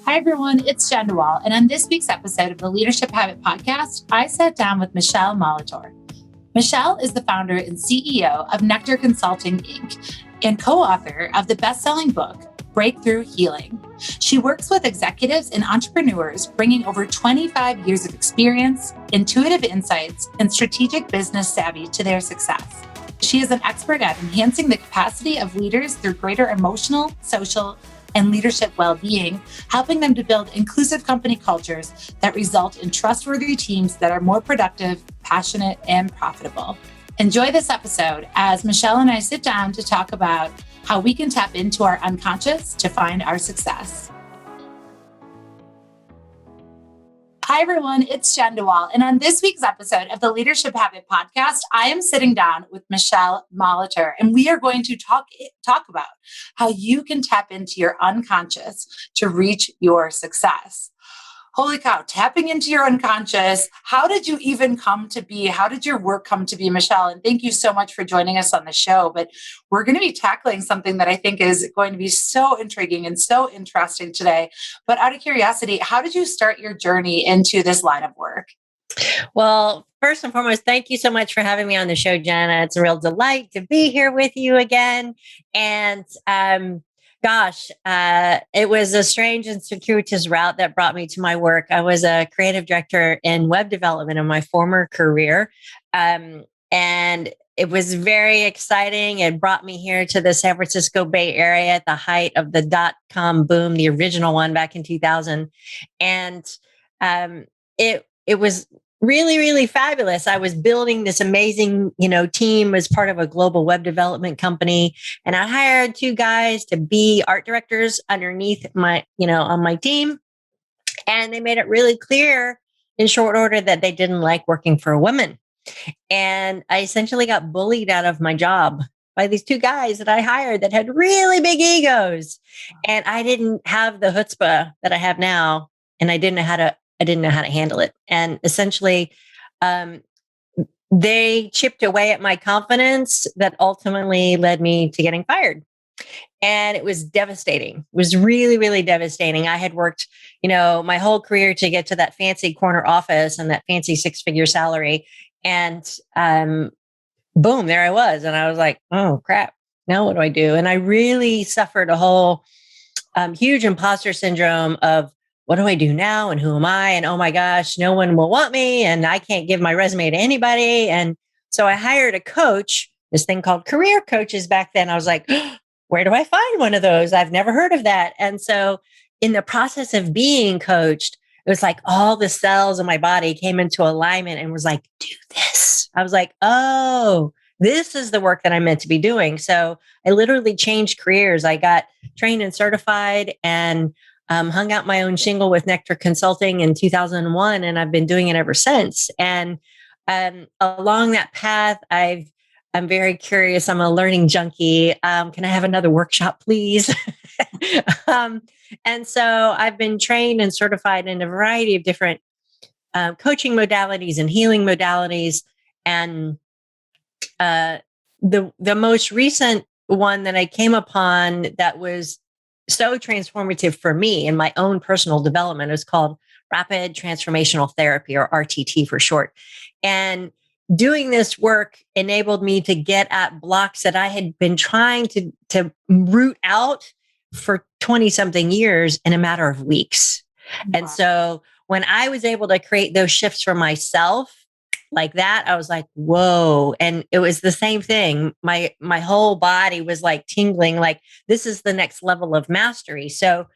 Hi, everyone. It's Jen Dewall. And on this week's episode of the Leadership Habit Podcast, I sat down with Michele Molitor. Michele is the founder and CEO of Nectar Consulting, Inc., and co-author of the best-selling book, Breakthrough Healing. She works with executives and entrepreneurs, bringing over 25 years of experience, intuitive insights, and strategic business savvy to their success. She is an expert at enhancing the capacity of leaders through greater emotional, social, and leadership well-being, helping them to build inclusive company cultures that result in trustworthy teams that are more productive, passionate, and profitable. Enjoy this episode as Michele and I sit down to talk about how we can tap into our unconscious to find our success. Hi, everyone. It's Jen Dewall. And on this week's episode of the Leadership Habit Podcast, I am sitting down with Michele Molitor, and we are going to talk about how you can tap into your unconscious to reach your success. Holy cow, tapping into your unconscious. How did you even come to be? How did your work come to be, Michele? And thank you so much for joining us on the show. But we're going to be tackling something that I think is going to be so intriguing and so interesting today. But out of curiosity, how did you start your journey into this line of work? Well, first and foremost, thank you so much for having me on the show, Jenna. It's a real delight to be here with you again. And it was a strange and circuitous route that brought me to my work. I was a creative director in web development in my former career. And it was very exciting. It brought me here to the San Francisco Bay Area at the height of the .com boom, the original one back in 2000. And it was really, really fabulous. I was building this amazing, team as part of a global web development company. And I hired two guys to be art directors underneath my, on my team. And they made it really clear in short order that they didn't like working for a woman. And I essentially got bullied out of my job by these two guys that I hired that had really big egos. And I didn't have the chutzpah that I have now. And I didn't know how to handle it. And essentially, they chipped away at my confidence that ultimately led me to getting fired. And it was devastating. It was really, really devastating. I had worked, my whole career to get to that fancy corner office and that fancy 6-figure salary. And boom, there I was. And I was like, oh, crap. Now what do I do? And I really suffered a whole huge imposter syndrome of, what do I do now? And who am I? And oh my gosh, no one will want me. And I can't give my resume to anybody. And so I hired a coach, this thing called career coaches back then. I was like, where do I find one of those? I've never heard of that. And so in the process of being coached, it was like all the cells in my body came into alignment and was like, do this. I was like, oh, this is the work that I'm meant to be doing. So I literally changed careers. I got trained and certified and hung out my own shingle with Nectar Consulting in 2001, and I've been doing it ever since. And along that path, I'm very curious. I'm a learning junkie. Can I have another workshop, please? And so I've been trained and certified in a variety of different coaching modalities and healing modalities. And the most recent one that I came upon that was so transformative for me in my own personal development is called Rapid Transformational Therapy, or RTT for short. And doing this work enabled me to get at blocks that I had been trying to root out for 20 something years in a matter of weeks. Wow. And so when I was able to create those shifts for myself like that, I was like, whoa. And it was the same thing. My whole body was like tingling, like this is the next level of mastery. So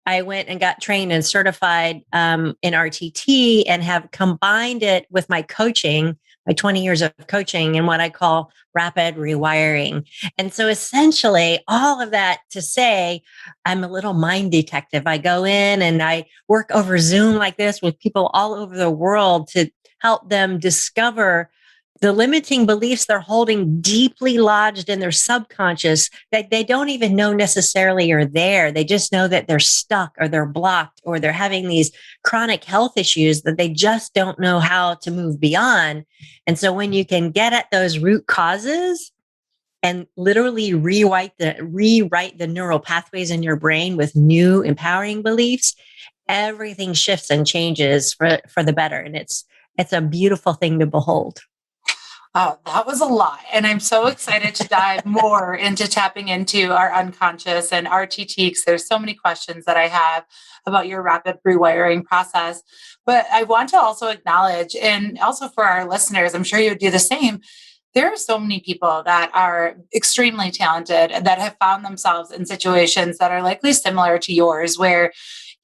I went and got trained and certified in RTT and have combined it with my coaching, my 20 years of coaching, and what I call rapid rewiring. And so essentially all of that to say, I'm a little mind detective. I go in and I work over Zoom like this with people all over the world to help them discover the limiting beliefs they're holding deeply lodged in their subconscious that they don't even know necessarily are there. They just know that they're stuck or they're blocked or they're having these chronic health issues that they just don't know how to move beyond. And so when you can get at those root causes, and literally rewrite the neural pathways in your brain with new empowering beliefs, everything shifts and changes for the better. And it's a beautiful thing to behold. Oh, that was a lot. And I'm so excited to dive more into tapping into our unconscious and RTT, because there's so many questions that I have about your rapid rewiring process. But I want to also acknowledge, and also for our listeners, I'm sure you would do the same. There are so many people that are extremely talented and that have found themselves in situations that are likely similar to yours, where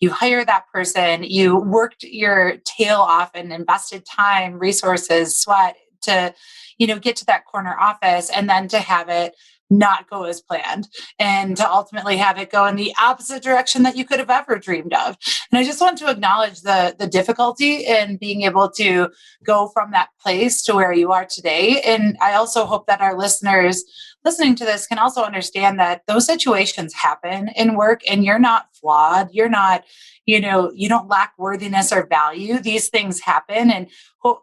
you hire that person, you worked your tail off and invested time, resources, sweat to, get to that corner office, and then to have it not go as planned, and to ultimately have it go in the opposite direction that you could have ever dreamed of. And I just want to acknowledge the difficulty in being able to go from that place to where you are today. And I also hope that our listeners listening to this can also understand that those situations happen in work, and you're not flawed. You're not, you don't lack worthiness or value. These things happen. And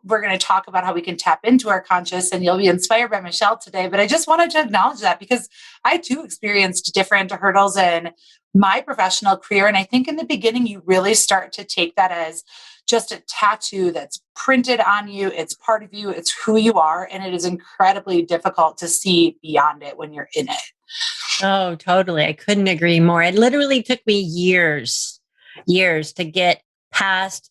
we're going to talk about how we can tap into our conscious, and you'll be inspired by Michele today. But I just wanted to acknowledge that, because I too experienced different hurdles in my professional career. And I think in the beginning, you really start to take that as just a tattoo that's printed on you. It's part of you. It's who you are. And it is incredibly difficult to see beyond it when you're in it. Oh, totally. I couldn't agree more. It literally took me years to get past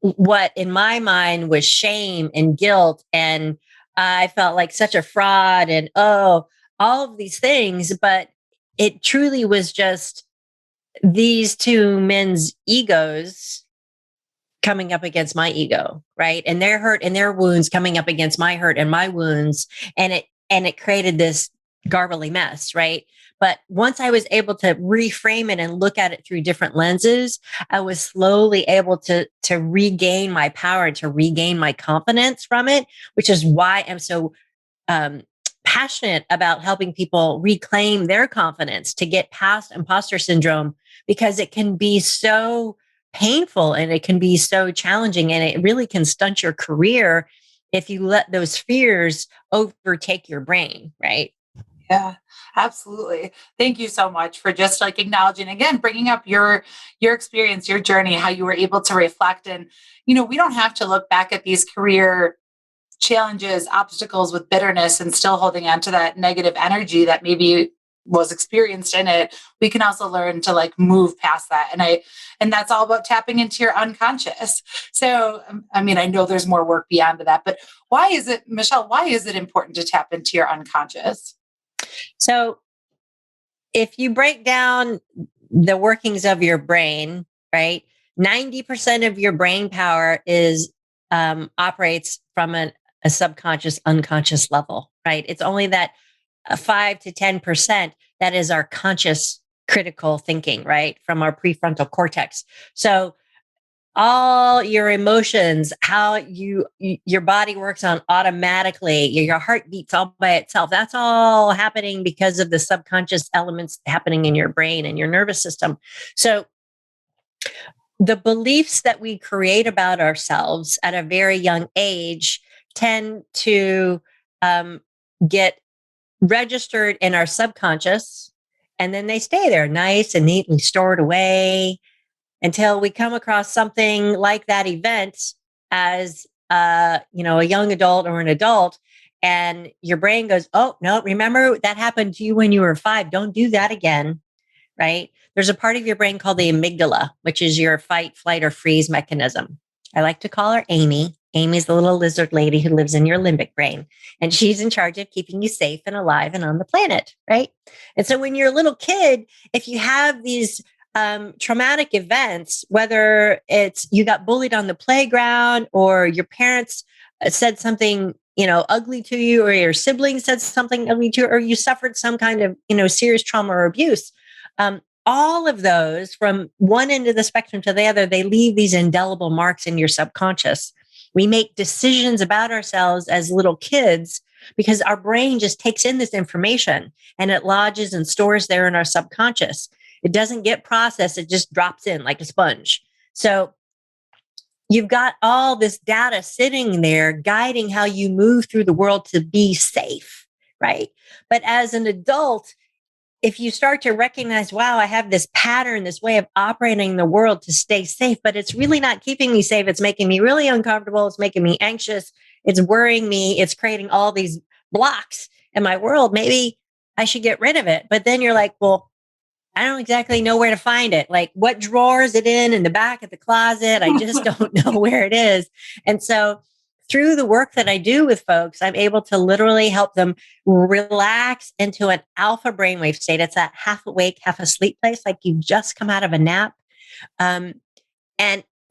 what in my mind was shame and guilt. And I felt like such a fraud and, all of these things. But it truly was just these two men's egos coming up against my ego, right? And their hurt and their wounds coming up against my hurt and my wounds. And it created this garbly mess, right? But once I was able to reframe it and look at it through different lenses, I was slowly able to regain my power and to regain my confidence from it, which is why I'm so passionate about helping people reclaim their confidence, to get past imposter syndrome, because it can be so painful and it can be so challenging, and it really can stunt your career if you let those fears overtake your brain, right? Yeah, absolutely. Thank you so much for just acknowledging, again, bringing up your experience, your journey, how you were able to reflect. And, we don't have to look back at these career challenges, obstacles with bitterness and still holding on to that negative energy that maybe was experienced in it. We can also learn to move past that. And that's all about tapping into your unconscious. So, I know there's more work beyond that, but Michele, why is it important to tap into your unconscious? So if you break down the workings of your brain, right, 90% of your brain power is operates from a subconscious, unconscious level, right? It's only that 5 to 10% that is our conscious critical thinking, right, from our prefrontal cortex. So all your emotions, how your body works on automatically, your heart beats all by itself. That's all happening because of the subconscious elements happening in your brain and your nervous system. So the beliefs that we create about ourselves at a very young age tend to get registered in our subconscious, and then they stay there nice and neatly stored away until we come across something like that event as a young adult or an adult, and your brain goes, oh no, remember that happened to you when you were 5, don't do that again, right? There's a part of your brain called the amygdala, which is your fight, flight, or freeze mechanism. I like to call her Amy. Amy's the little lizard lady who lives in your limbic brain, and she's in charge of keeping you safe and alive and on the planet, right? And so when you're a little kid, if you have these traumatic events, whether it's you got bullied on the playground, or your parents said something, ugly to you, or your siblings said something ugly to you, or you suffered some kind of, serious trauma or abuse, all of those from one end of the spectrum to the other, they leave these indelible marks in your subconscious. We make decisions about ourselves as little kids because our brain just takes in this information and it lodges and stores there in our subconscious. It doesn't get processed. It just drops in like a sponge. So you've got all this data sitting there guiding how you move through the world to be safe, right? But as an adult, if you start to recognize, wow, I have this pattern, this way of operating the world to stay safe, but it's really not keeping me safe. It's making me really uncomfortable. It's making me anxious. It's worrying me. It's creating all these blocks in my world. Maybe I should get rid of it. But then you're like, well, I don't exactly know where to find it. Like, what drawer is it in the back of the closet? I just don't know where it is. And so through the work that I do with folks, I'm able to literally help them relax into an alpha brainwave state. It's that half awake, half asleep place, like you've just come out of a nap. And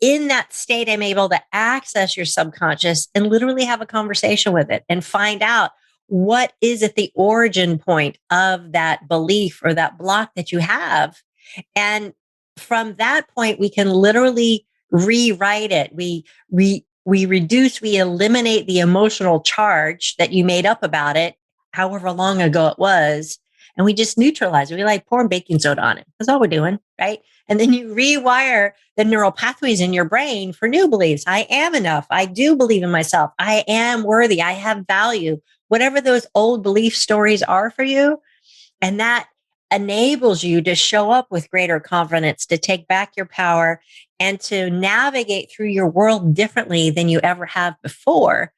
in that state, I'm able to access your subconscious and literally have a conversation with it and find out what is at the origin point of that belief or that block that you have. And from that point, we can literally rewrite it. We reduce, we eliminate the emotional charge that you made up about it, however long ago it was. And we just neutralize it. We like pouring baking soda on it. That's all we're doing, right? And then you rewire the neural pathways in your brain for new beliefs. I am enough. I do believe in myself. I am worthy. I have value. Whatever those old belief stories are for you. And that enables you to show up with greater confidence, to take back your power, and to navigate through your world differently than you ever have before,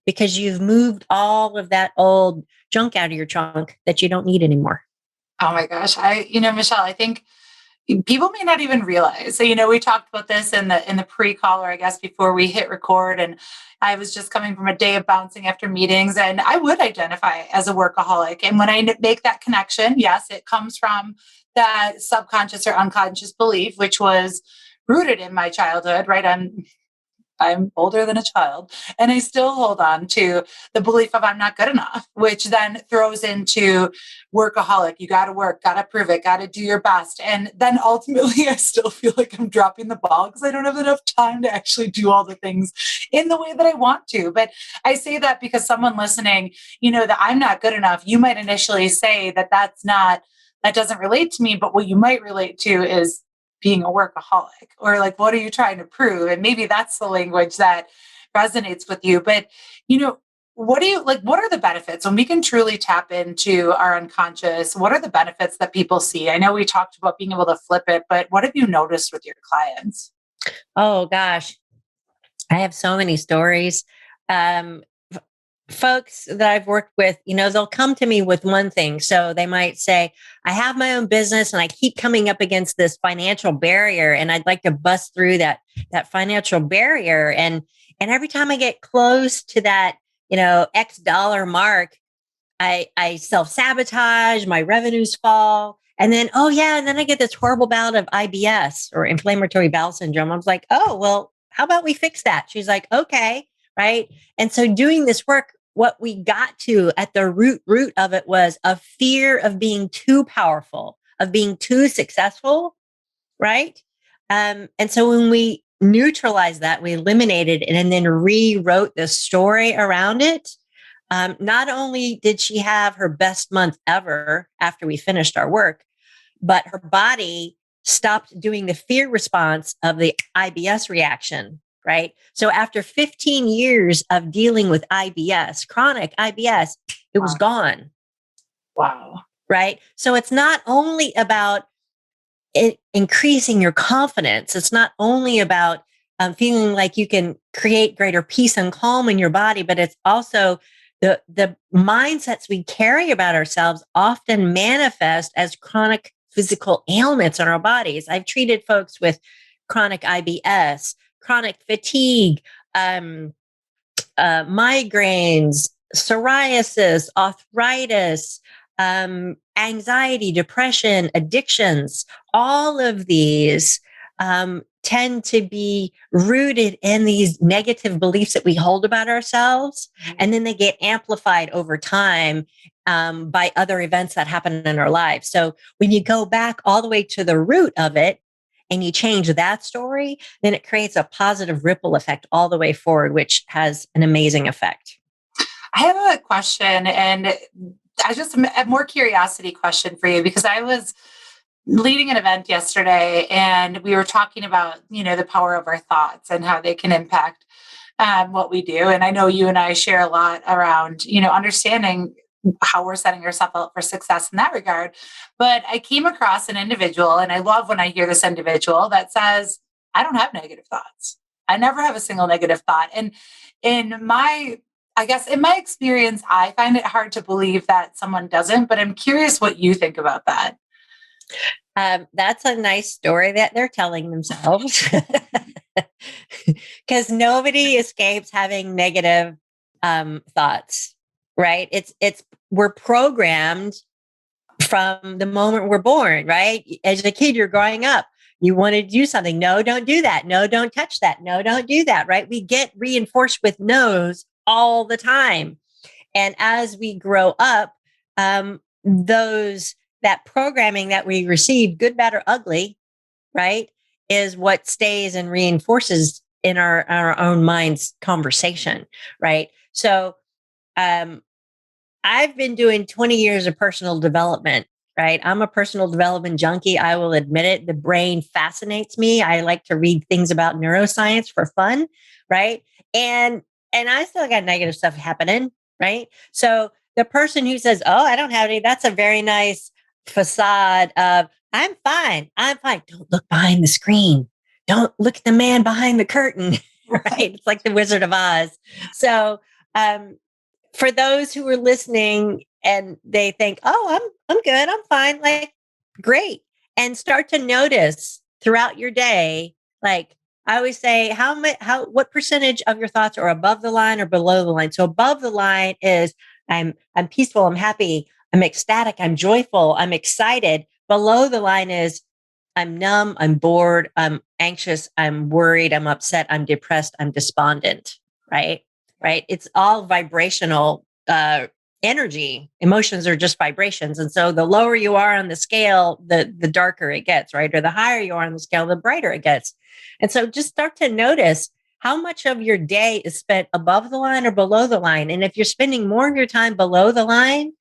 because you've moved all of that old junk out of your trunk that you don't need anymore. Oh my gosh. Michele, I think people may not even realize. So, we talked about this in the pre-call, or I guess before we hit record, and I was just coming from a day of bouncing after meetings, and I would identify as a workaholic. And when I make that connection, yes, it comes from that subconscious or unconscious belief, which was rooted in my childhood, right? I'm older than a child, and I still hold on to the belief of I'm not good enough, which then throws into workaholic. You got to work, got to prove it, got to do your best. And then ultimately I still feel like I'm dropping the ball because I don't have enough time to actually do all the things in the way that I want to. But I say that because someone listening, that I'm not good enough, you might initially say that that doesn't relate to me, but what you might relate to is being a workaholic, or like, what are you trying to prove? And maybe that's the language that resonates with you. But, what are the benefits when we can truly tap into our unconscious? What are the benefits that people see? I know we talked about being able to flip it, but what have you noticed with your clients? Oh gosh, I have so many stories. Folks that I've worked with, they'll come to me with one thing. So they might say, I have my own business and I keep coming up against this financial barrier, and I'd like to bust through that financial barrier. And every time I get close to that, X dollar mark, I self-sabotage, my revenues fall. And then, and then I get this horrible bout of IBS, or inflammatory bowel syndrome. I was like, oh, well, how about we fix that? She's like, okay. Right. And so doing this work, what we got to at the root of it was a fear of being too powerful, of being too successful. Right. And so when we neutralized that, we eliminated it and then rewrote the story around it. Not only did she have her best month ever after we finished our work, but her body stopped doing the fear response of the IBS reaction. Right. So after 15 years of dealing with IBS, chronic IBS, it was gone. Wow. Right. So it's not only about increasing your confidence. It's not only about feeling like you can create greater peace and calm in your body, but it's also the mindsets we carry about ourselves often manifest as chronic physical ailments in our bodies. I've treated folks with chronic IBS, chronic fatigue, migraines, psoriasis, arthritis, anxiety, depression, addictions. All of these tend to be rooted in these negative beliefs that we hold about ourselves. And then they get amplified over time by other events that happen in our lives. So when you go back all the way to the root of it, and you change that story, then it creates a positive ripple effect all the way forward, which has an amazing effect. I have a question, and I just a more curiosity question for you, because I was leading an event yesterday and we were talking about, the power of our thoughts and how they can impact what we do. And I know you and I share a lot around, understanding how we're setting ourselves up for success in that regard. But I came across an individual, and I love when I hear this individual that says, I don't have negative thoughts. I never have a single negative thought. And I guess in my experience, I find it hard to believe that someone doesn't, but I'm curious what you think about that. That's a nice story that they're telling themselves, because nobody escapes having negative thoughts, right? We're programmed from the moment we're born, right? As a kid, you're growing up. You want to do something. No, don't do that. No, don't touch that. No, don't do that, right? We get reinforced with no's all the time. And as we grow up, that programming that we receive, good, bad, or ugly, right, is what stays and reinforces in our own mind's conversation, right? So I've been doing 20 years of personal development, right? I'm a personal development junkie. I will admit it. The brain fascinates me. I like to read things about neuroscience for fun, right? And I still got negative stuff happening, right? So the person who says, oh, I don't have any, that's a very nice facade of, I'm fine. I'm fine. Don't look behind the screen. Don't look at the man behind the curtain, right? It's like the Wizard of Oz. So, for those who are listening and they think, oh, I'm good. I'm fine. Like, great. And start to notice throughout your day, like I always say, what percentage of your thoughts are above the line or below the line? So above the line is I'm peaceful. I'm happy. I'm ecstatic. I'm joyful. I'm excited. Below the line is I'm numb. I'm bored. I'm anxious. I'm worried. I'm upset. I'm depressed. I'm despondent. Right. Right. It's all vibrational energy. Emotions are just vibrations. And so the lower you are on the scale, the darker it gets, right? Or the higher you are on the scale, the brighter it gets. And so just start to notice how much of your day is spent above the line or below the line. And if you're spending more of your time below the line,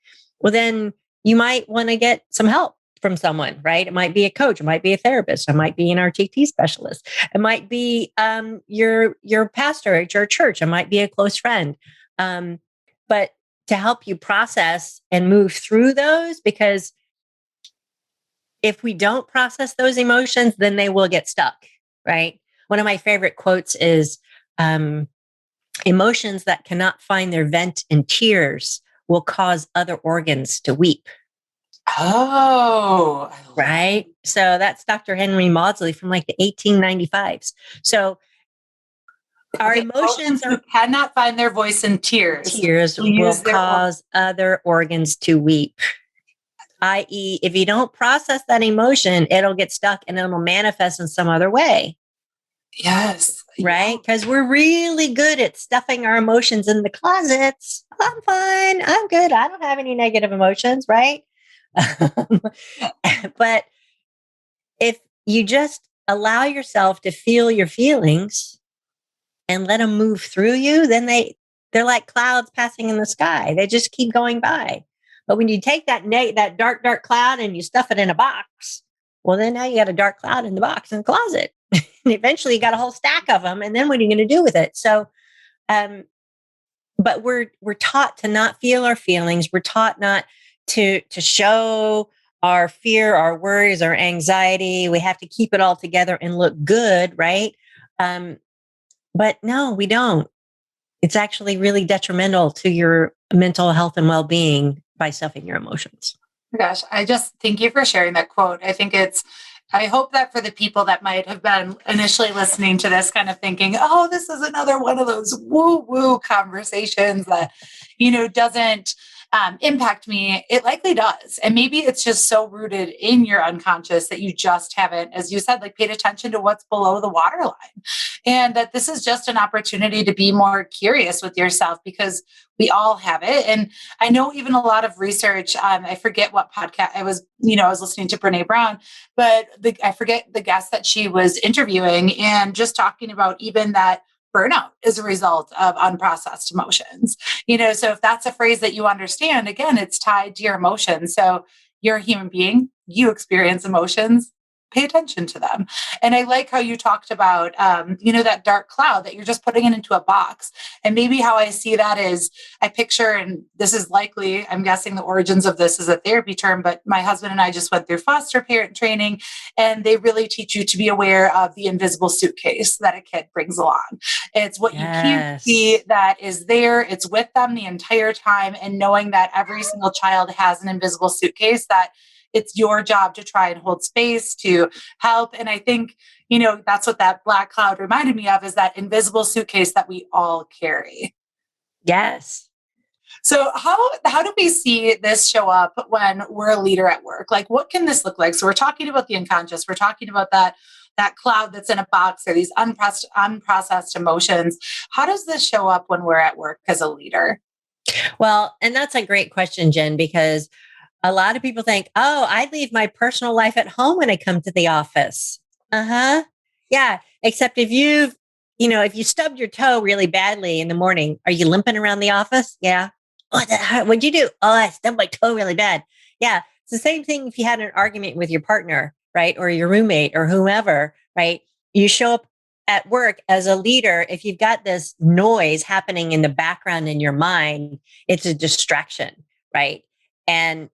well, then you might want to get some help from someone, right? It might be a coach. It might be a therapist. It might be an RTT specialist. It might be your pastor at your church. It might be a close friend. But to help you process and move through those, because if we don't process those emotions, then they will get stuck, right? One of my favorite quotes is, emotions that cannot find their vent in tears will cause other organs to weep. Oh, right. So that's Dr. Henry Maudsley from like the 1895s. So our emotions cannot find their voice in tears. Tears will cause other organs to weep. I.e., if you don't process that emotion, it'll get stuck and it'll manifest in some other way. Yes. Right? Because we're really good at stuffing our emotions in the closets. I'm fine. I'm good. I don't have any negative emotions, right? But if you just allow yourself to feel your feelings and let them move through you, then they're like clouds passing in the sky. They just keep going by. But when you take that dark, dark cloud and you stuff it in a box, well, then now you got a dark cloud in the box in the closet. And eventually you got a whole stack of them. And then what are you going to do with it? So, but we're taught to not feel our feelings. We're taught not to show our fear, our worries, our anxiety. We have to keep it all together and look good, right? But no, we don't. It's actually really detrimental to your mental health and well-being by stuffing your emotions. Gosh, I just thank you for sharing that quote. I hope that for the people that might have been initially listening to this kind of thinking, oh, this is another one of those woo-woo conversations that, doesn't impact me, it likely does. And maybe it's just so rooted in your unconscious that you just haven't, as you said, paid attention to what's below the waterline. And that this is just an opportunity to be more curious with yourself, because we all have it. And I know even a lot of research, I forget what podcast I was listening to Brene Brown, but I forget the guest that she was interviewing, and just talking about even that burnout is a result of unprocessed emotions. So if that's a phrase that you understand, again, it's tied to your emotions. So you're a human being, you experience emotions. pay attention to them. And I like how you talked about, that dark cloud that you're just putting it into a box. And maybe how I see that is I picture, and this is likely, I'm guessing the origins of this is a therapy term, but my husband and I just went through foster parent training, and they really teach you to be aware of the invisible suitcase that a kid brings along. It's what you can't see that is there. It's with them the entire time. And knowing that every single child has an invisible suitcase, that it's your job to try and hold space to help. And I think, that's what that black cloud reminded me of, is that invisible suitcase that we all carry. Yes. So how do we see this show up when we're a leader at work? Like, what can this look like? So we're talking about the unconscious. We're talking about that cloud that's in a box, or these unprocessed emotions. How does this show up when we're at work as a leader? Well, and that's a great question, Jen, because a lot of people think, oh, I leave my personal life at home when I come to the office. Yeah. Except if if you stubbed your toe really badly in the morning, are you limping around the office? Yeah. What'd you do? Oh, I stubbed my toe really bad. Yeah. It's the same thing if you had an argument with your partner, right? Or your roommate or whomever, right? You show up at work as a leader. If you've got this noise happening in the background in your mind, it's a distraction, right? And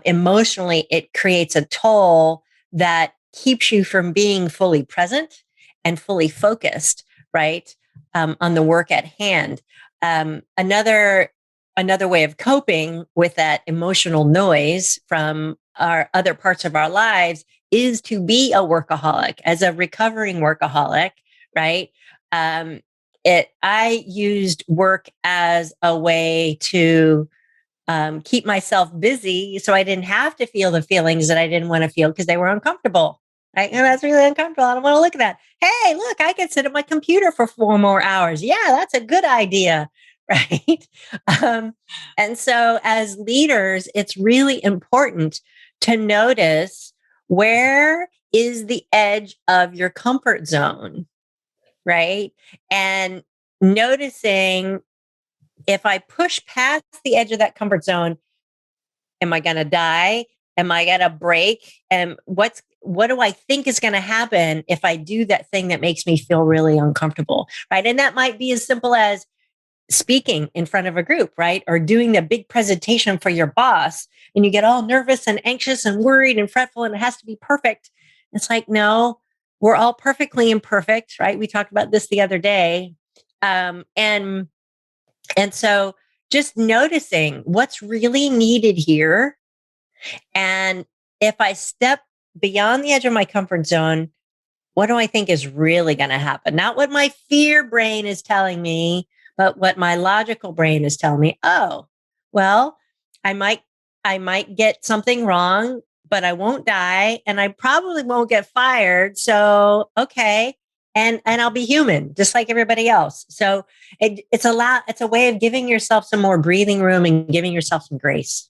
emotionally, it creates a toll that keeps you from being fully present and fully focused, right? On the work at hand. Another way of coping with that emotional noise from our other parts of our lives is to be a workaholic. As a recovering workaholic, right? I used work as a way to keep myself busy so I didn't have to feel the feelings that I didn't want to feel because they were uncomfortable. Right? And that's really uncomfortable. I don't want to look at that. Hey, look, I can sit at my computer for 4 more hours. Yeah, that's a good idea. Right. And so as leaders, it's really important to notice, where is the edge of your comfort zone? Right. And noticing, if I push past the edge of that comfort zone, am I going to die? Am I going to break? And what do I think is going to happen if I do that thing that makes me feel really uncomfortable? Right. And that might be as simple as speaking in front of a group, right? Or doing the big presentation for your boss, and you get all nervous and anxious and worried and fretful, and it has to be perfect. It's like, no, we're all perfectly imperfect, right? We talked about this the other day. And so just noticing what's really needed here. And if I step beyond the edge of my comfort zone, what do I think is really going to happen? Not what my fear brain is telling me, but what my logical brain is telling me. Oh, well, I might get something wrong, but I won't die, and I probably won't get fired. So, okay. And I'll be human, just like everybody else. So it's a way of giving yourself some more breathing room and giving yourself some grace.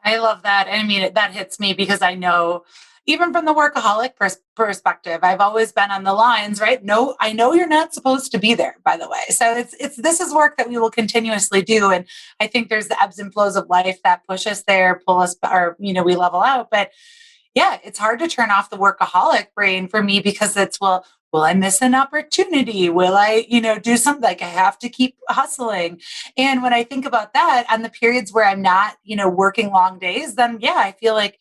I love that. I mean, that hits me because I know, even from the workaholic perspective, I've always been on the lines, right? No, I know you're not supposed to be there, by the way. So this is work that we will continuously do. And I think there's the ebbs and flows of life that push us there, pull us, or, we level out. But yeah, it's hard to turn off the workaholic brain for me, because it's, well, will I miss an opportunity? Will I, do something? Like, I have to keep hustling. And when I think about that, on the periods where I'm not, working long days, then yeah, I feel like,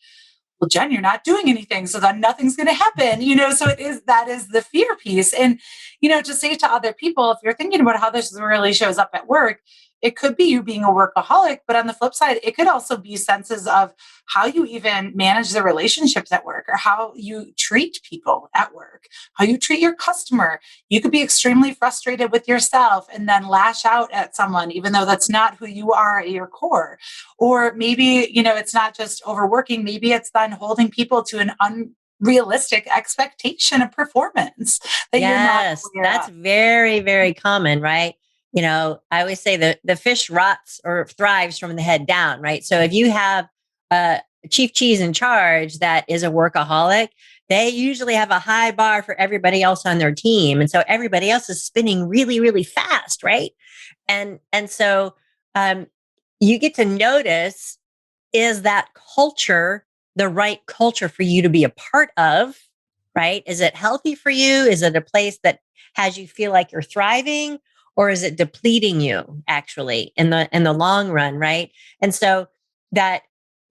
well, Jen, you're not doing anything, so then nothing's going to happen, so that is the fear piece. And, to say to other people, if you're thinking about how this really shows up at work, it could be you being a workaholic, but on the flip side, it could also be senses of how you even manage the relationships at work, or how you treat people at work, how you treat your customer. You could be extremely frustrated with yourself and then lash out at someone, even though that's not who you are at your core. Or maybe, it's not just overworking. Maybe it's then holding people to an unrealistic expectation of performance that you're not aware that's of. very, very common, right? I always say the fish rots or thrives from the head down, right? So if you have a chief cheese in charge that is a workaholic, they usually have a high bar for everybody else on their team. And so everybody else is spinning really, really fast, right? And so you get to notice, is that culture the right culture for you to be a part of? right? Is it healthy for you? Is it a place that has you feel like you're thriving, or is it depleting you actually in the long run, right? And so that,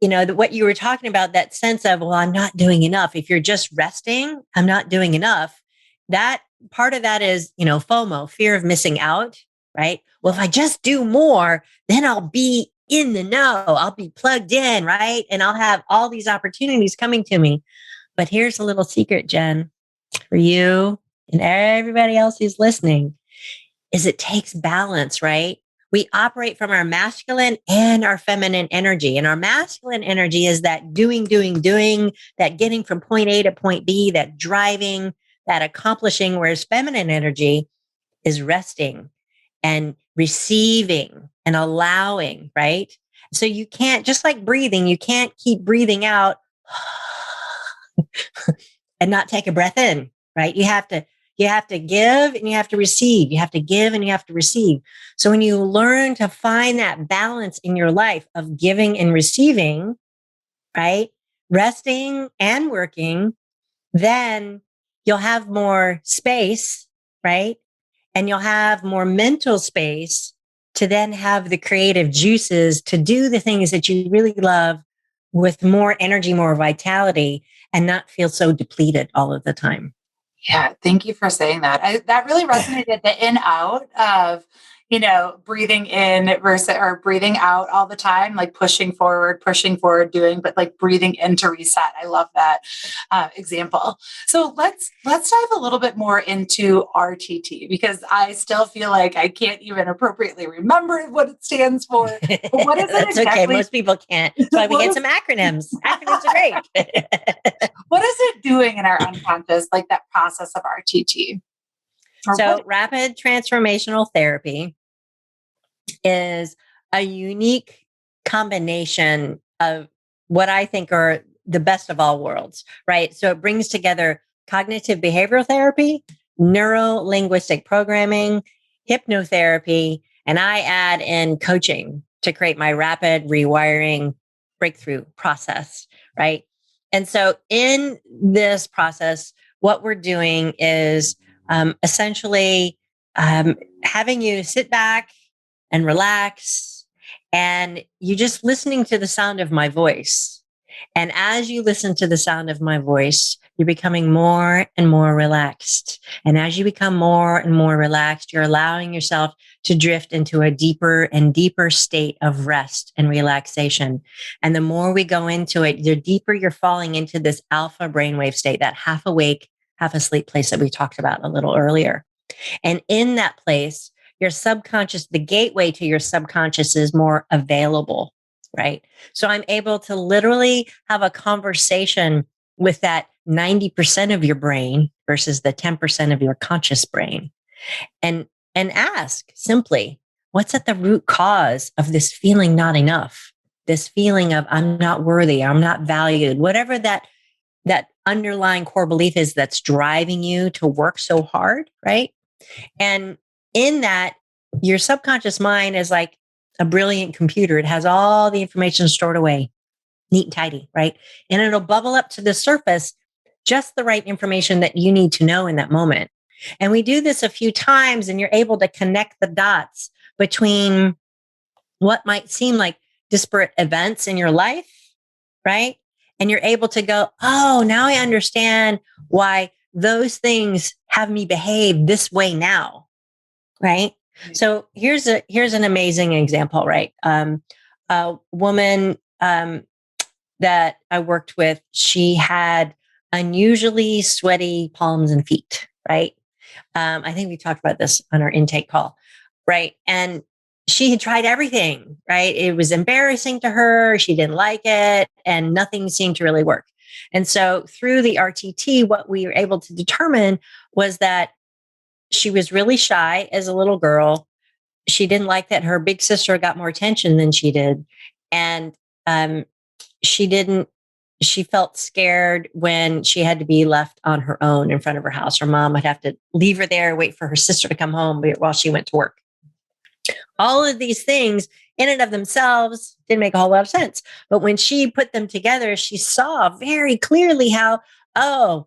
what you were talking about, that sense of, well, I'm not doing enough. If you're just resting, I'm not doing enough. That part of that is, FOMO, fear of missing out, right? Well, if I just do more, then I'll be in the know. I'll be plugged in, right? And I'll have all these opportunities coming to me. But here's a little secret, Jen, for you and everybody else who's listening, is it takes balance, right? We operate from our masculine and our feminine energy. And our masculine energy is that doing, that getting from point A to point B, that driving, that accomplishing, whereas feminine energy is resting and receiving and allowing, right? So you can't, just like breathing, you can't keep breathing out and not take a breath in, right? You have to give and you have to receive. You have to give and you have to receive. So when you learn to find that balance in your life of giving and receiving, right? Resting and working, then you'll have more space, right? And you'll have more mental space to then have the creative juices to do the things that you really love with more energy, more vitality, and not feel so depleted all of the time. Yeah, thank you for saying that. That really resonated, the in out of, breathing in versus or breathing out all the time, like pushing forward, doing, but like breathing in to reset. I love that example. So let's dive a little bit more into RTT, because I still feel like I can't even appropriately remember what it stands for. But what is it That's exactly? Okay. Most people can't. That's why we get some acronyms. Acronyms are great. What is it doing in our unconscious, like that process of RTT? So rapid transformational therapy is a unique combination of what I think are the best of all worlds, right? So it brings together cognitive behavioral therapy, neuro linguistic programming, hypnotherapy, and I add in coaching to create my rapid rewiring breakthrough process, right? And so in this process, what we're doing is essentially having you sit back and relax, and you just listening to the sound of my voice. And as you listen to the sound of my voice, you're becoming more and more relaxed. And as you become more and more relaxed, you're allowing yourself to drift into a deeper and deeper state of rest and relaxation. And the more we go into it, the deeper you're falling into this alpha brainwave state, that half awake, half asleep place that we talked about a little earlier. And in that place, your subconscious, the gateway to your subconscious is more available, right? So I'm able to literally have a conversation with that 90% of your brain versus the 10% of your conscious brain, and ask simply, what's at the root cause of this feeling not enough? This feeling of I'm not worthy, I'm not valued, whatever that underlying core belief is that's driving you to work so hard, right? And in that, your subconscious mind is like a brilliant computer. It has all the information stored away, neat and tidy, right? And it'll bubble up to the surface just the right information that you need to know in that moment. And we do this a few times, and you're able to connect the dots between what might seem like disparate events in your life, right? And you're able to go, oh, now I understand why those things have me behave this way now, right? So here's an amazing example, right? A woman that I worked with, she had unusually sweaty palms and feet, right? I think we talked about this on our intake call, right? And she had tried everything, right? It was embarrassing to her. She didn't like it, and nothing seemed to really work. And so through the RTT, what we were able to determine was that she was really shy as a little girl. She didn't like that her big sister got more attention than she did. And she felt scared when she had to be left on her own in front of her house. Her mom would have to leave her there, wait for her sister to come home while she went to work. All of these things in and of themselves didn't make a whole lot of sense. But when she put them together, she saw very clearly how, oh,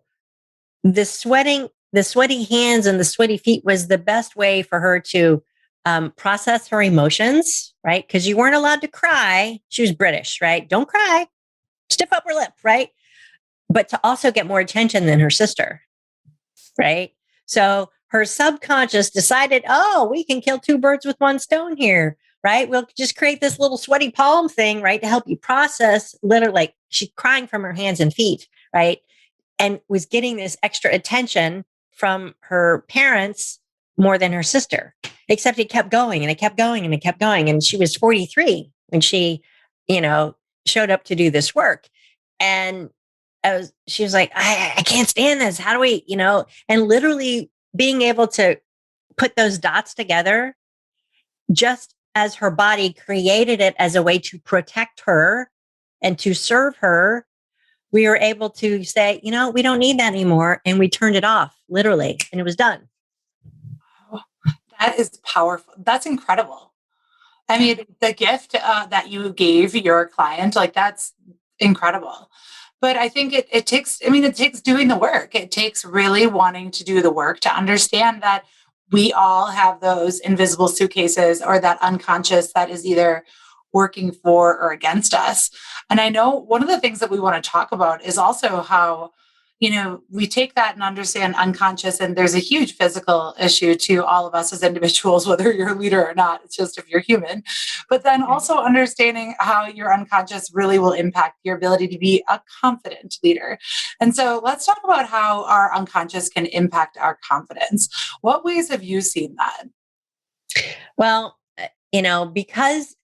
the sweaty hands and the sweaty feet was the best way for her to process her emotions, right? Because you weren't allowed to cry. She was British, right? Don't cry, stiff upper lip, right? But to also get more attention than her sister, right? So her subconscious decided, oh, we can kill two birds with one stone here, right? We'll just create this little sweaty palm thing, right? To help you process literally, like she's crying from her hands and feet, right? And was getting this extra attention from her parents more than her sister, except it kept going and it kept going and it kept going. And she was 43 when she, showed up to do this work. And she was like, I can't stand this. How do we, and literally being able to put those dots together, just as her body created it as a way to protect her and to serve her, we were able to say, we don't need that anymore. And we turned it off literally, and it was done. That is powerful. That's incredible. I mean, the gift that you gave your client, like that's incredible. But I think it takes doing the work. It takes really wanting to do the work to understand that we all have those invisible suitcases or that unconscious that is either working for or against us. And I know one of the things that we want to talk about is also how, we take that and understand unconscious, and there's a huge physical issue to all of us as individuals, whether you're a leader or not. It's just if you're human. But then also understanding how your unconscious really will impact your ability to be a confident leader. And so let's talk about how our unconscious can impact our confidence. What ways have you seen that? Well, because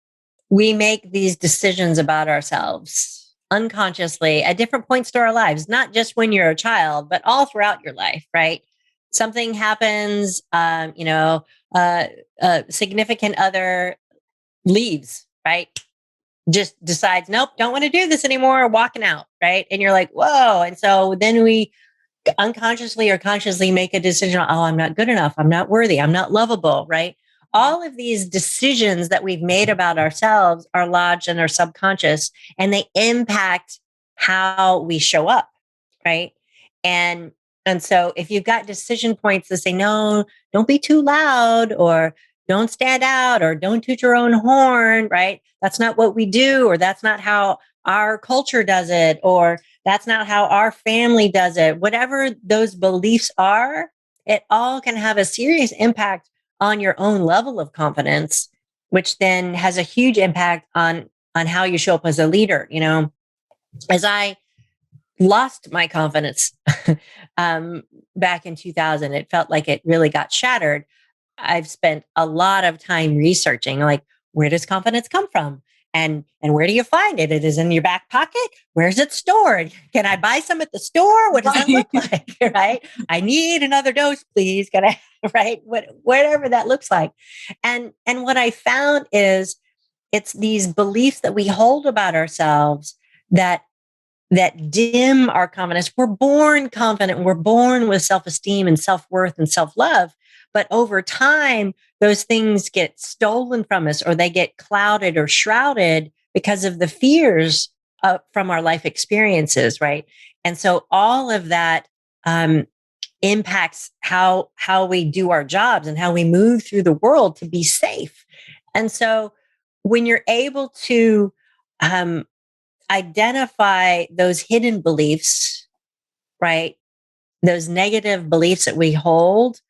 we make these decisions about ourselves unconsciously at different points to our lives, not just when you're a child, but all throughout your life, right? Something happens, a significant other leaves, right? Just decides, nope, don't want to do this anymore, walking out, right? And you're like, whoa. And so then we unconsciously or consciously make a decision, oh, I'm not good enough, I'm not worthy, I'm not lovable, right? All of these decisions that we've made about ourselves are lodged in our subconscious, and they impact how we show up, right? And so if you've got decision points that say, no, don't be too loud, or don't stand out, or don't toot your own horn, right? That's not what we do, or that's not how our culture does it, or that's not how our family does it. Whatever those beliefs are, it all can have a serious impact on your own level of confidence, which then has a huge impact on how you show up as a leader. As I lost my confidence back in 2000, it felt like it really got shattered. I've spent a lot of time researching, like, where does confidence come from? And where do you find it? It is in your back pocket. Where's it stored? Can I buy some at the store? What does that look like? Right? I need another dose, please. Can I, right? Whatever that looks like. And what I found is it's these beliefs that we hold about ourselves that dim our confidence. We're born confident. We're born with self-esteem and self-worth and self-love. But over time, those things get stolen from us, or they get clouded or shrouded because of the fears from our life experiences, right? And so all of that impacts how we do our jobs and how we move through the world to be safe. And so when you're able to identify those hidden beliefs, right? Those negative beliefs that we hold,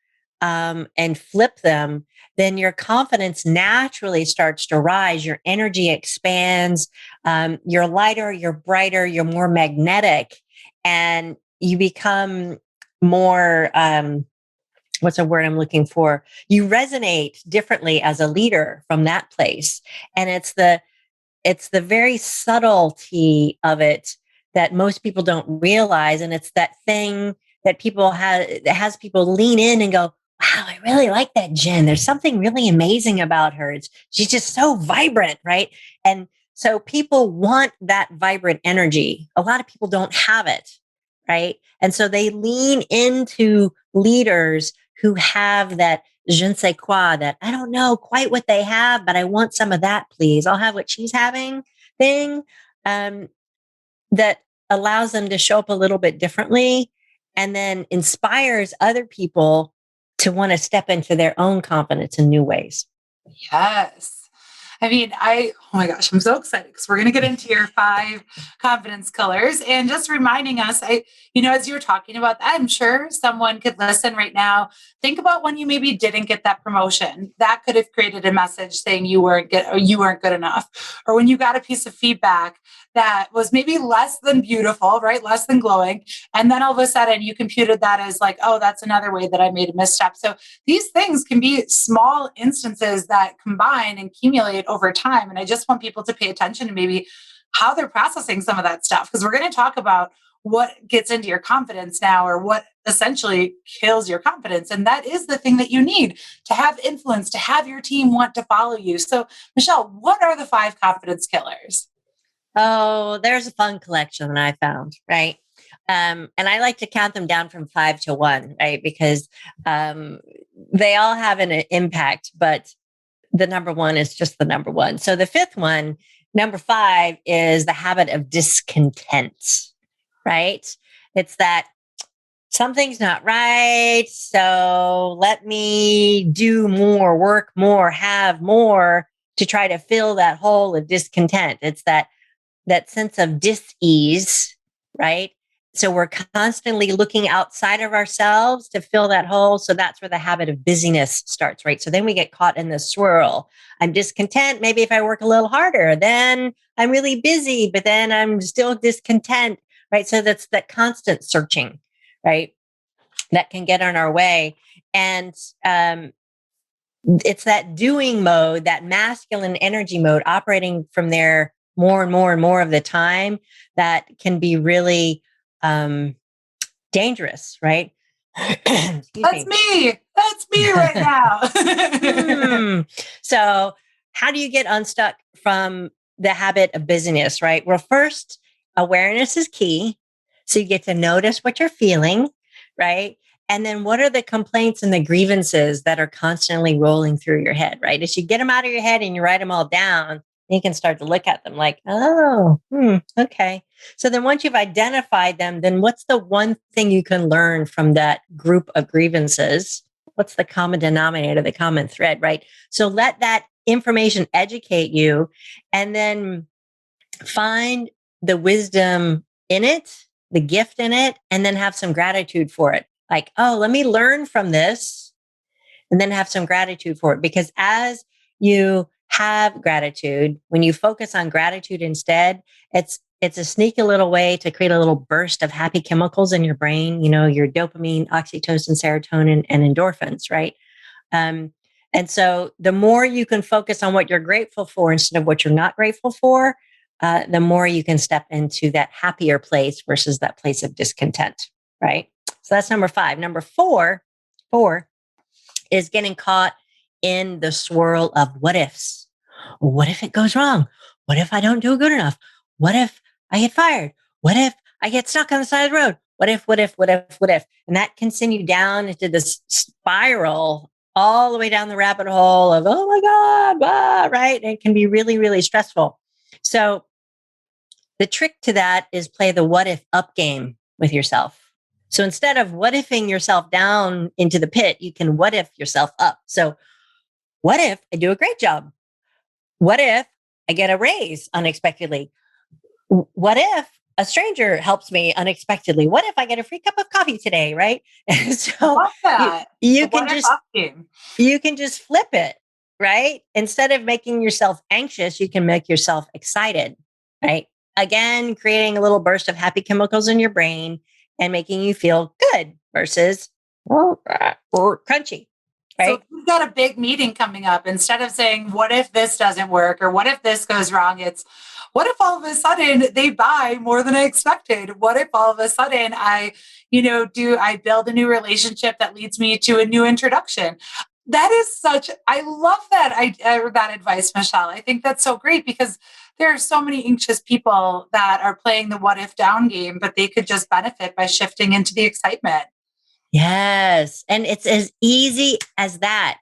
and flip them, then your confidence naturally starts to rise. Your energy expands. You're lighter, you're brighter, you're more magnetic, and you become more, what's a word I'm looking for? You resonate differently as a leader from that place. And it's the very subtlety of it that most people don't realize. And it's that thing that that has people lean in and go, wow, I really like that Jen. There's something really amazing about her. She's just so vibrant, right? And so people want that vibrant energy. A lot of people don't have it, right? And so they lean into leaders who have that je ne sais quoi, that I don't know quite what they have, but I want some of that, please. I'll have what she's having thing, that allows them to show up a little bit differently and then inspires other people to want to step into their own confidence in new ways. Yes. I mean, oh my gosh, I'm so excited because we're going to get into your 5 confidence killers and just reminding us, as you're talking about that, I'm sure someone could listen right now. Think about when you maybe didn't get that promotion. That could have created a message saying you weren't good enough. Or when you got a piece of feedback that was maybe less than beautiful, right? Less than glowing. And then all of a sudden you computed that as like, oh, that's another way that I made a misstep. So these things can be small instances that combine and accumulate over time. And I just want people to pay attention to maybe how they're processing some of that stuff, because we're going to talk about what gets into your confidence now, or what essentially kills your confidence. And that is the thing that you need to have influence, to have your team want to follow you. So, Michele, what are the 5 confidence killers? Oh, there's a fun collection that I found, right? And I like to count them down from 5 to 1, right? Because they all have an impact, but the number 1 is just the number 1. So the 5th one, number 5, is the habit of discontent, right? It's that something's not right, so let me do more, work more, have more to try to fill that hole of discontent. It's that sense of dis-ease, right? So we're constantly looking outside of ourselves to fill that hole. So that's where the habit of busyness starts, right? So then we get caught in the swirl. I'm discontent. Maybe if I work a little harder, then I'm really busy, but then I'm still discontent, right? So that's that constant searching, right? That can get on our way. And it's that doing mode, that masculine energy mode, operating from there more and more and more of the time, that can be really dangerous, right? That's me. That's me right now. So how do you get unstuck from the habit of busyness, right? Well, first, awareness is key. So you get to notice what you're feeling, right? And then what are the complaints and the grievances that are constantly rolling through your head, right? As you get them out of your head and you write them all down, you can start to look at them like, oh, okay. So then once you've identified them, then what's the one thing you can learn from that group of grievances? What's the common denominator, the common thread, right? So let that information educate you, and then find the wisdom in it, the gift in it, and then have some gratitude for it. Like, oh, let me learn from this, and then have some gratitude for it. Because as you have gratitude, when you focus on gratitude instead, it's a sneaky little way to create a little burst of happy chemicals in your brain, your dopamine, oxytocin, serotonin, and endorphins, right? And so the more you can focus on what you're grateful for instead of what you're not grateful for, the more you can step into that happier place versus that place of discontent, right? So that's number 5. Number 4 is getting caught in the swirl of what ifs. What if it goes wrong? What if I don't do good enough? What if I get fired? What if I get stuck on the side of the road? What if? And that can send you down into this spiral all the way down the rabbit hole of, oh my God, right? And it can be really, really stressful. So the trick to that is play the what if up game with yourself. So instead of what ifing yourself down into the pit, you can what if yourself up. So what if I do a great job? What if I get a raise unexpectedly? What if a stranger helps me unexpectedly? What if I get a free cup of coffee today? Right. So I love that. you can just flip it, right? Instead of making yourself anxious, you can make yourself excited, right? Again, creating a little burst of happy chemicals in your brain and making you feel good versus or crunchy. Right? So if you've got a big meeting coming up, instead of saying, what if this doesn't work? Or what if this goes wrong? It's, what if all of a sudden they buy more than I expected? What if all of a sudden I build a new relationship that leads me to a new introduction? That is I love that that advice, Michele. I think that's so great, because there are so many anxious people that are playing the what if down game, but they could just benefit by shifting into the excitement. Yes. And it's as easy as that,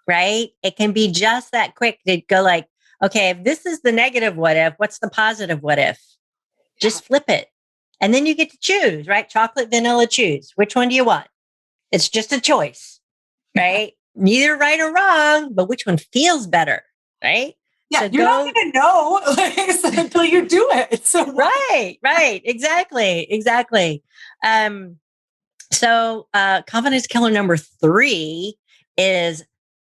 right? It can be just that quick to go like, okay, if this is the negative what if, what's the positive what if? Just flip it And then you get to choose, right? Chocolate, vanilla, choose. Which one do you want? It's just a choice, right? Neither right or wrong, but which one feels better, right? Yeah, so you're not going to know until you do it. So right, exactly. So confidence killer number 3 is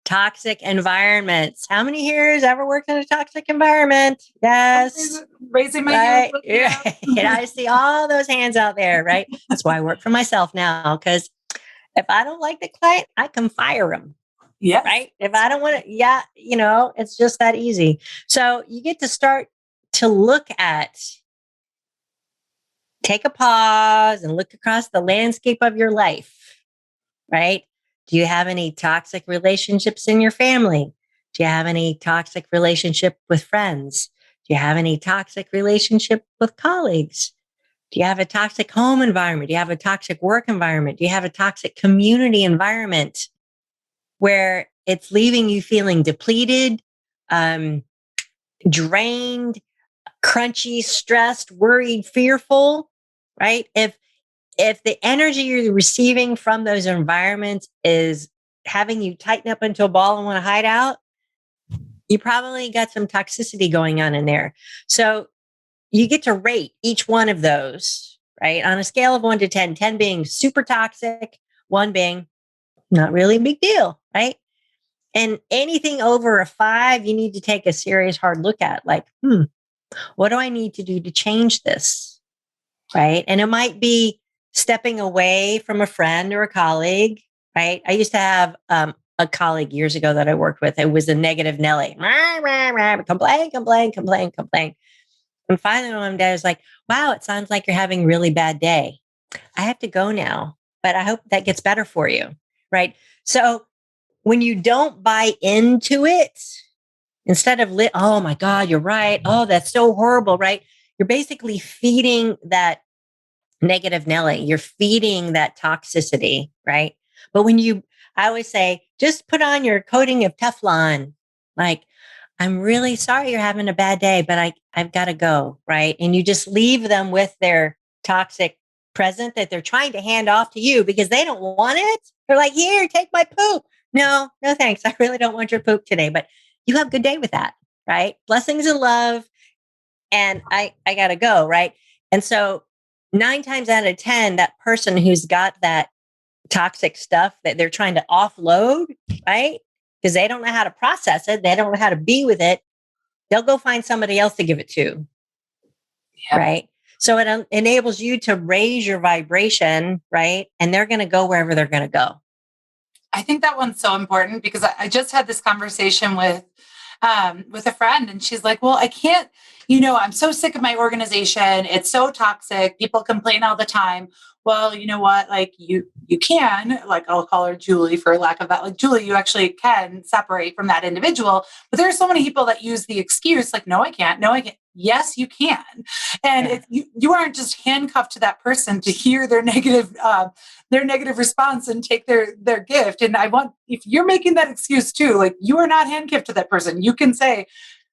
toxic environments. How many here has ever worked in a toxic environment? Yes. Raising my hand. Yeah. And I see all those hands out there, right? That's why I work for myself now, because if I don't like the client, I can fire them. Yes. Right. If I don't want to, it's just that easy. So you get to start to look at, take a pause and look across the landscape of your life, right? Do you have any toxic relationships in your family? Do you have any toxic relationship with friends? Do you have any toxic relationship with colleagues? Do you have a toxic home environment? Do you have a toxic work environment? Do you have a toxic community environment where it's leaving you feeling depleted, drained, crunchy, stressed, worried, fearful, right? If the energy you're receiving from those environments is having you tighten up into a ball and want to hide out, you probably got some toxicity going on in there. So you get to rate each one of those, right? On a scale of 1 to 10, 10 being super toxic, 1 being not really a big deal, right? And anything over a 5, you need to take a serious hard look at, like, what do I need to do to change this? Right. And it might be stepping away from a friend or a colleague, right? I used to have a colleague years ago that I worked with. It was a negative Nelly. Complain. And finally, one day I was like, wow, it sounds like you're having a really bad day. I have to go now, but I hope that gets better for you. Right. So when you don't buy into it, instead of, oh my God, you're right. Oh, that's so horrible, right? You're basically feeding that negative Nelly. You're feeding that toxicity, right? But I always say, just put on your coating of Teflon. Like, I'm really sorry you're having a bad day, but I've got to go, right? And you just leave them with their toxic present that they're trying to hand off to you because they don't want it. They're like, here, take my poop. No, thanks. I really don't want your poop today, but you have a good day with that, right? Blessings and love. And I got to go, right? And so 9 times out of 10, that person who's got that toxic stuff that they're trying to offload, right? Because they don't know how to process it. They don't know how to be with it. They'll go find somebody else to give it to. Yep. Right. So it enables you to raise your vibration, right? And they're going to go wherever they're going to go. I think that one's so important because I just had this conversation with a friend, and she's like, well, I can't, I'm so sick of my organization. It's so toxic. People complain all the time. Well, you know what? Like you can, like, I'll call her Julie for lack of that. Like, Julie, you actually can separate from that individual. But there are so many people that use the excuse, like, no, I can't. No, I can't. Yes, you can. And you aren't just handcuffed to that person to hear their negative response and take their gift. And if you're making that excuse too, like, you are not handcuffed to that person. You can say,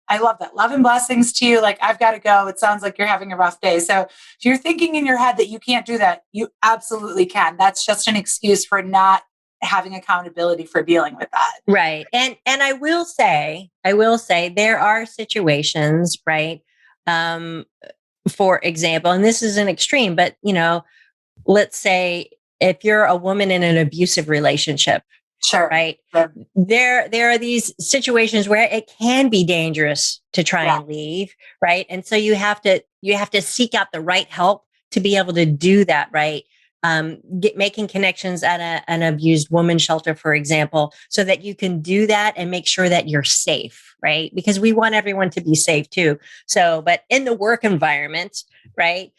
I love that. Love and blessings to you. Like, I've got to go. It sounds like you're having a rough day. So if you're thinking in your head that you can't do that, you absolutely can. That's just an excuse for not having accountability for dealing with that. Right. And I will say there are situations, right? For example, and this is an extreme, but let's say if you're a woman in an abusive relationship, sure, right? Sure. There are these situations where it can be dangerous to try and leave, right? And so you have to seek out the right help to be able to do that, right? Making connections at an abused woman shelter, for example, so that you can do that and make sure that you're safe, right? Because we want everyone to be safe too. So, but in the work environment, right?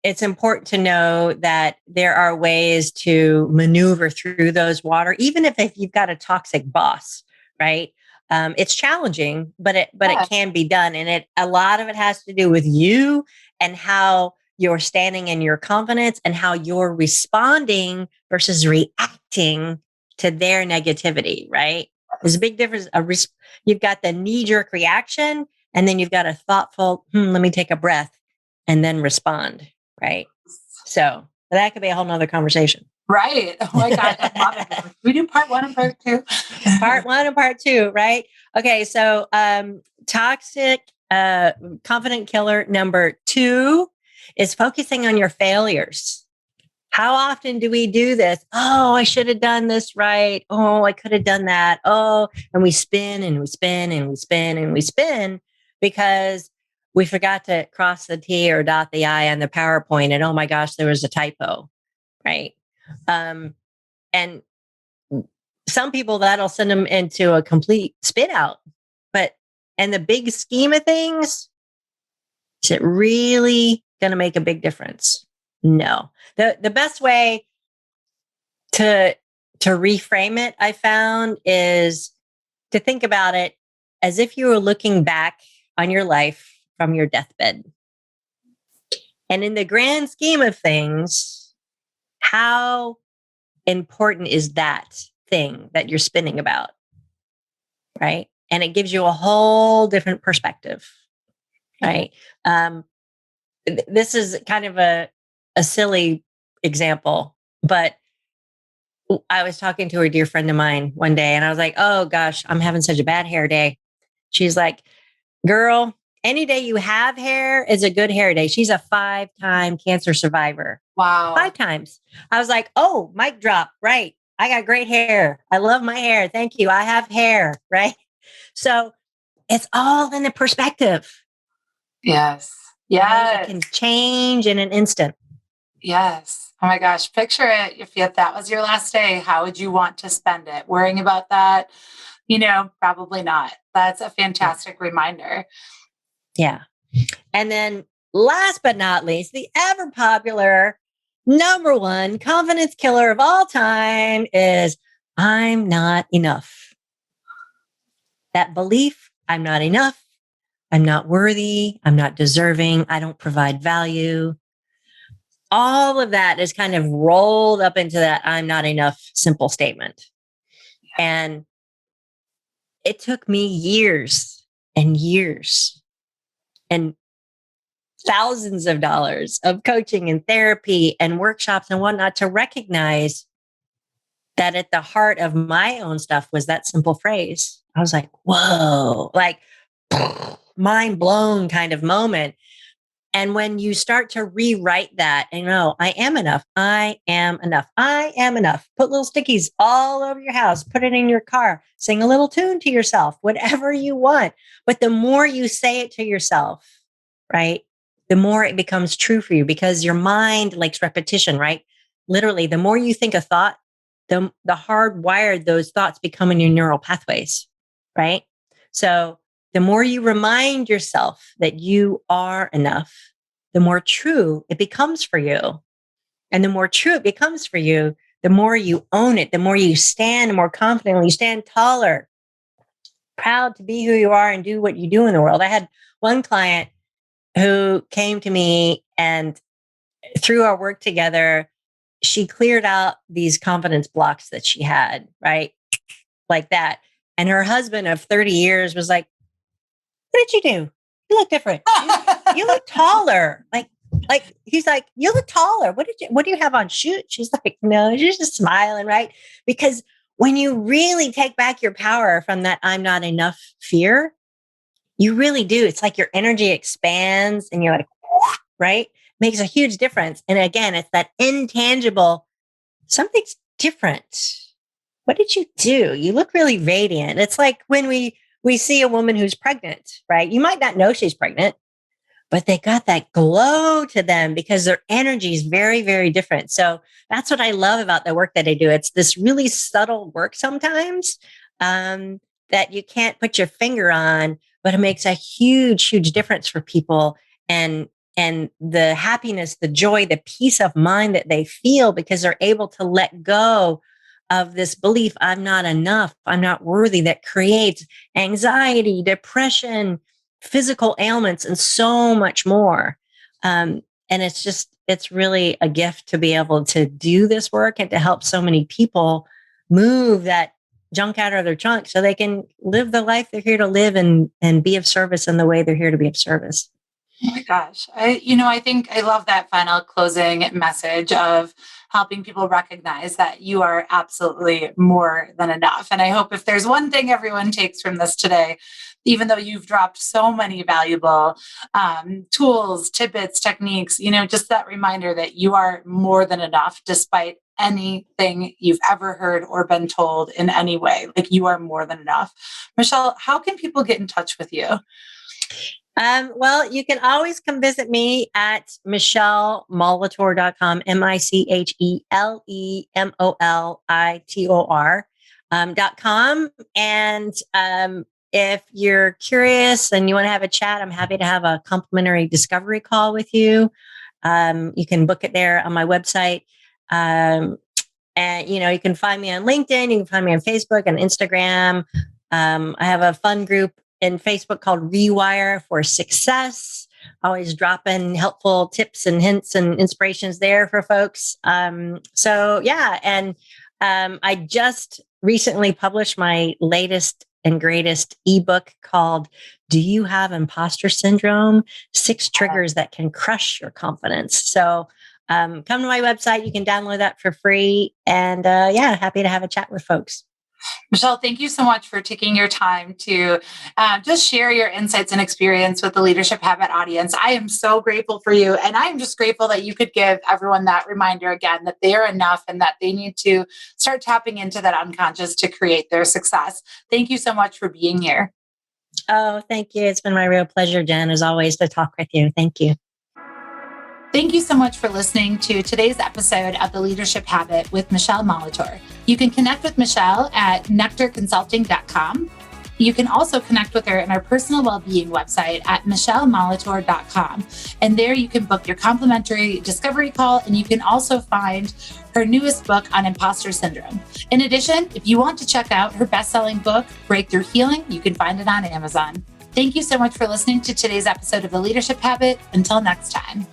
It's important to know that there are ways to maneuver through those water, even if you've got a toxic boss, right? It's challenging, but it can be done. And a lot of it has to do with you and how you're standing in your confidence and how you're responding versus reacting to their negativity, right? There's a big difference. You've got the knee-jerk reaction, and then you've got a thoughtful, let me take a breath and then respond, right? So that could be a whole nother conversation. Right. Oh my God. I love it. We do part 1 and part 2. Part 1 and part 2, right? Okay. So, toxic, confident killer number 2 is focusing on your failures. How often do we do this? Oh, I should have done this right. Oh, I could have done that. Oh, and we spin and we spin and we spin and we spin because we forgot to cross the T or dot the I on the PowerPoint. And oh my gosh, there was a typo, right? And some people that'll send them into a complete spit out. But in the big scheme of things, is it really going to make a big difference? No. The best way to reframe it, I found, is to think about it as if you were looking back on your life from your deathbed. And in the grand scheme of things, how important is that thing that you're spinning about? Right? And it gives you a whole different perspective. Right? This is kind of a silly example, but I was talking to a dear friend of mine one day and I was like, oh gosh, I'm having such a bad hair day. She's like, girl, any day you have hair is a good hair day. She's a 5-time cancer survivor. Wow. 5 times. I was like, oh, mic drop. Right. I got great hair. I love my hair. Thank you. I have hair. Right. So it's all in the perspective. Yes. Right? Yes. It can change in an instant. Yes. Oh my gosh. Picture it. If that was your last day, how would you want to spend it? Worrying about that? Probably not. That's a fantastic reminder. Yeah. And then last but not least, the ever popular number 1 confidence killer of all time is I'm not enough. That belief, I'm not enough. I'm not worthy. I'm not deserving. I don't provide value. All of that is kind of rolled up into that I'm not enough simple statement. And it took me years and years and thousands of dollars of coaching and therapy and workshops and whatnot to recognize that at the heart of my own stuff was that simple phrase. I was like, whoa, like mind blown kind of moment. And when you start to rewrite that and I am enough, I am enough, I am enough. Put little stickies all over your house, put it in your car, sing a little tune to yourself, whatever you want. But the more you say it to yourself, right, the more it becomes true for you because your mind likes repetition, right? Literally, the more you think a thought, the hardwired those thoughts become in your neural pathways, right? So the more you remind yourself that you are enough, the more true it becomes for you. And the more true it becomes for you, the more you own it, the more you stand more confidently, you stand taller, proud to be who you are and do what you do in the world. I had one client who came to me and through our work together, she cleared out these confidence blocks that she had, right? Like that. And her husband of 30 years was like, what did you do? You look different. You look taller. Like he's like, you look taller. What do you have on? Shoot. She's like, no, she's just smiling, right? Because when you really take back your power from that I'm not enough fear, you really do. It's like your energy expands and you're like, right? Makes a huge difference. And again, it's that intangible, something's different. What did you do? You look really radiant. It's like when we see a woman who's pregnant, right? You might not know she's pregnant, but they got that glow to them because their energy is very, very different. So that's what I love about the work that I do. It's this really subtle work sometimes that you can't put your finger on, but it makes a huge, huge difference for people. And the happiness, the joy, the peace of mind that they feel because they're able to let go of this belief, I'm not enough, I'm not worthy, that creates anxiety, depression, physical ailments, and so much more. And it's really a gift to be able to do this work and to help so many people move that junk out of their trunk so they can live the life they're here to live and be of service in the way they're here to be of service. Oh my gosh. I think I love that final closing message of helping people recognize that you are absolutely more than enough. And I hope if there's one thing everyone takes from this today, even though you've dropped so many valuable tools, tidbits, techniques, just that reminder that you are more than enough despite anything you've ever heard or been told in any way. Like you are more than enough. Michele, how can people get in touch with you? Well, you can always come visit me at michelemolitor.com, michelemolitor.com. And if you're curious and you want to have a chat, I'm happy to have a complimentary discovery call with you. You can book it there on my website. And, you can find me on LinkedIn. You can find me on Facebook and Instagram. I have a fun group in Facebook called Rewire for Success. Always dropping helpful tips and hints and inspirations there for folks. And I just recently published my latest and greatest ebook called Do You Have Imposter Syndrome? 6 Triggers That Can Crush Your Confidence. So come to my website. You can download that for free. And happy to have a chat with folks. Michele, thank you so much for taking your time to just share your insights and experience with the Leadership Habit audience. I am so grateful for you. And I'm just grateful that you could give everyone that reminder again, that they are enough and that they need to start tapping into that unconscious to create their success. Thank you so much for being here. Oh, thank you. It's been my real pleasure, Jen, as always, to talk with you. Thank you. Thank you so much for listening to today's episode of The Leadership Habit with Michele Molitor. You can connect with Michele at nectarconsulting.com. You can also connect with her in our personal wellbeing website at michelemolitor.com. And there you can book your complimentary discovery call, and you can also find her newest book on imposter syndrome. In addition, if you want to check out her best-selling book, Breakthrough Healing, you can find it on Amazon. Thank you so much for listening to today's episode of The Leadership Habit. Until next time.